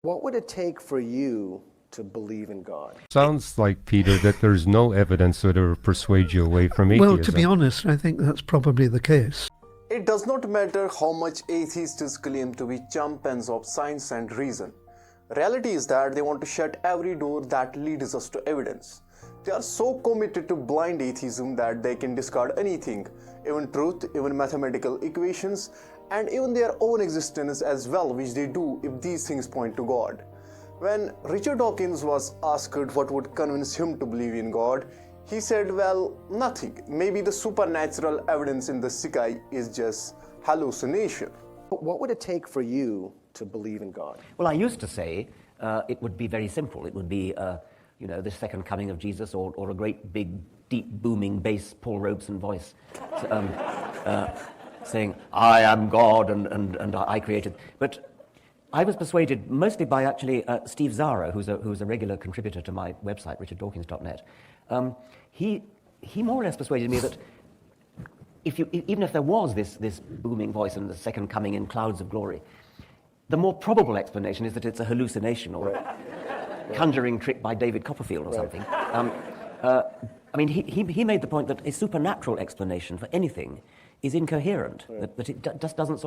What would it take for you to believe in God? Sounds like, Peter, that there's no evidence that will persuade you away from atheism. Well, to be honest, I think that's probably the case. It does not matter how much atheists claim to be champions of science and reason. Reality is that they want to shut every door that leads us to evidence. They are so committed to blind atheism that they can discard anything, even truth, even mathematical equations, and even their own existence as well, which they do if these things point to God. When Richard Dawkins was asked what would convince him to believe in God, he said, well, nothing. Maybe the supernatural evidence in the sky is just hallucination. What would it take for you to believe in God? Well, I used to say it would be very simple. It would be, the second coming of Jesus, or a great big, deep, booming bass Paul Robeson voice saying, I am God and I created. But I was persuaded mostly by actually Steve Zara, who's a regular contributor to my website, richarddawkins.net. He more or less persuaded me that even if there was this booming voice and the second coming in clouds of glory, the more probable explanation is that it's a hallucination or a conjuring trick by David Copperfield or something. He made the point that a supernatural explanation for anything is incoherent, that it just doesn't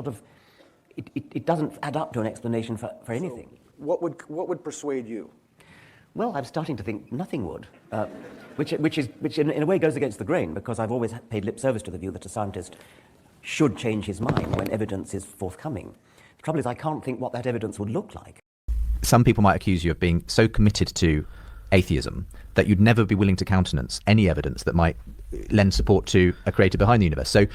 it doesn't add up to an explanation for anything. So what would persuade you? Well, I'm starting to think nothing would, which in a way goes against the grain, because I've always paid lip service to the view that a scientist should change his mind when evidence is forthcoming. The trouble is, I can't think what that evidence would look like. Some people might accuse you of being so committed to atheism that you'd never be willing to countenance any evidence that might lend support to a creator behind the universe. So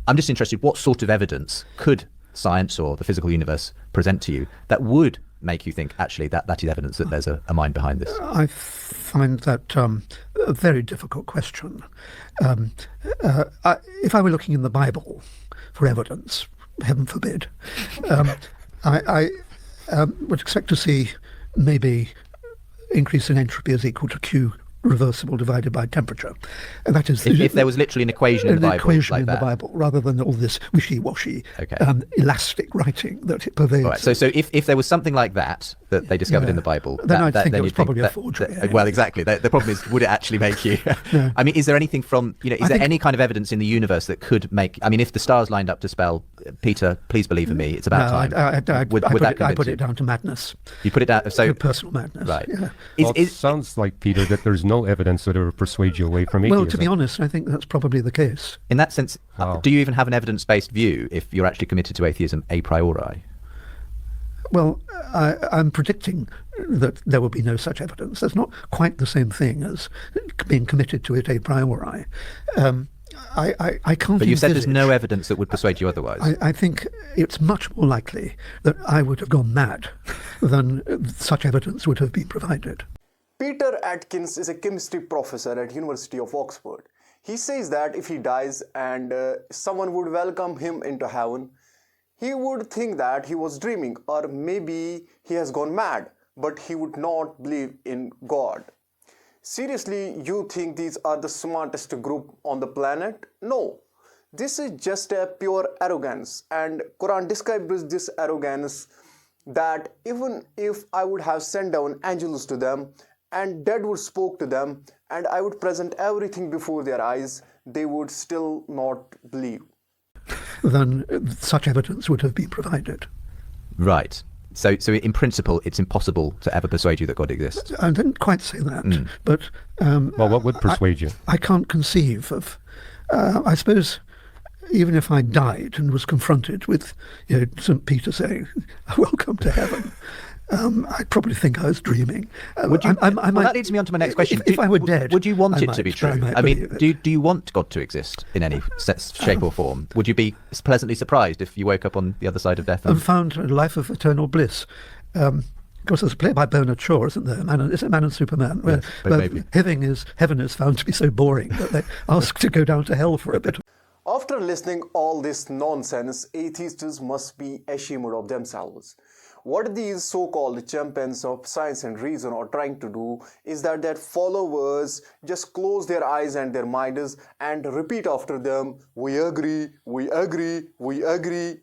I'm just interested, what sort of evidence could science or the physical universe present to you that would make you think, actually, that is evidence that there's a mind behind this? I find that a very difficult question. If I were looking in the Bible for evidence, heaven forbid, I would expect to see maybe increase in entropy is equal to Q reversible divided by temperature. And that is if there was literally an equation in the Bible, equation like in that. the Bible, rather than all this wishy-washy, elastic writing that it pervades. All right, so if there was something like that they discovered in the Bible, then I'd think it was you'd probably a that, forgery. Well, exactly. The problem is, would it actually make you? No. I mean, is there anything from is there any kind of evidence in the universe that could make? I mean, if the stars lined up to spell, Peter, please believe in me, it's about time. I put it down to madness. You put it down to personal madness. Right. Yeah. It sounds like, Peter, that there's no evidence that will persuade you away from atheism. Well, to be honest, I think that's probably the case. In that sense, do you even have an evidence-based view if you're actually committed to atheism a priori? Well, I'm predicting that there will be no such evidence. That's not quite the same thing as being committed to it a priori. I can't. But you said there's no evidence that would persuade you otherwise. I think it's much more likely that I would have gone mad than such evidence would have been provided. Peter Atkins is a chemistry professor at University of Oxford. He says that if he dies and someone would welcome him into heaven, he would think that he was dreaming, or maybe he has gone mad, but he would not believe in God. Seriously, you think these are the smartest group on the planet? No. This is just a pure arrogance, and Quran describes this arrogance that even if I would have sent down angels to them and dead would spoke to them and I would present everything before their eyes, they would still not believe. Then such evidence would have been provided. Right. So in principle, it's impossible to ever persuade you that God exists. I didn't quite say that, but well, what would persuade you? I can't conceive of. I suppose even if I died and was confronted with St. Peter saying, "Welcome to heaven," I'd probably think I was dreaming. Would you? That leads me on to my next question. If I were dead, would you want it to be true? I mean, do you want God to exist in any shape or form? Would you be pleasantly surprised if you woke up on the other side of death and found a life of eternal bliss? Of course, there's a play by Bernard Shaw, isn't there? Is it Man and Superman? Where heaven is found to be so boring that they ask to go down to hell for a bit. After listening all this nonsense, atheists must be ashamed of themselves. What these so-called champions of science and reason are trying to do is that their followers just close their eyes and their minds and repeat after them, "We agree, we agree, we agree."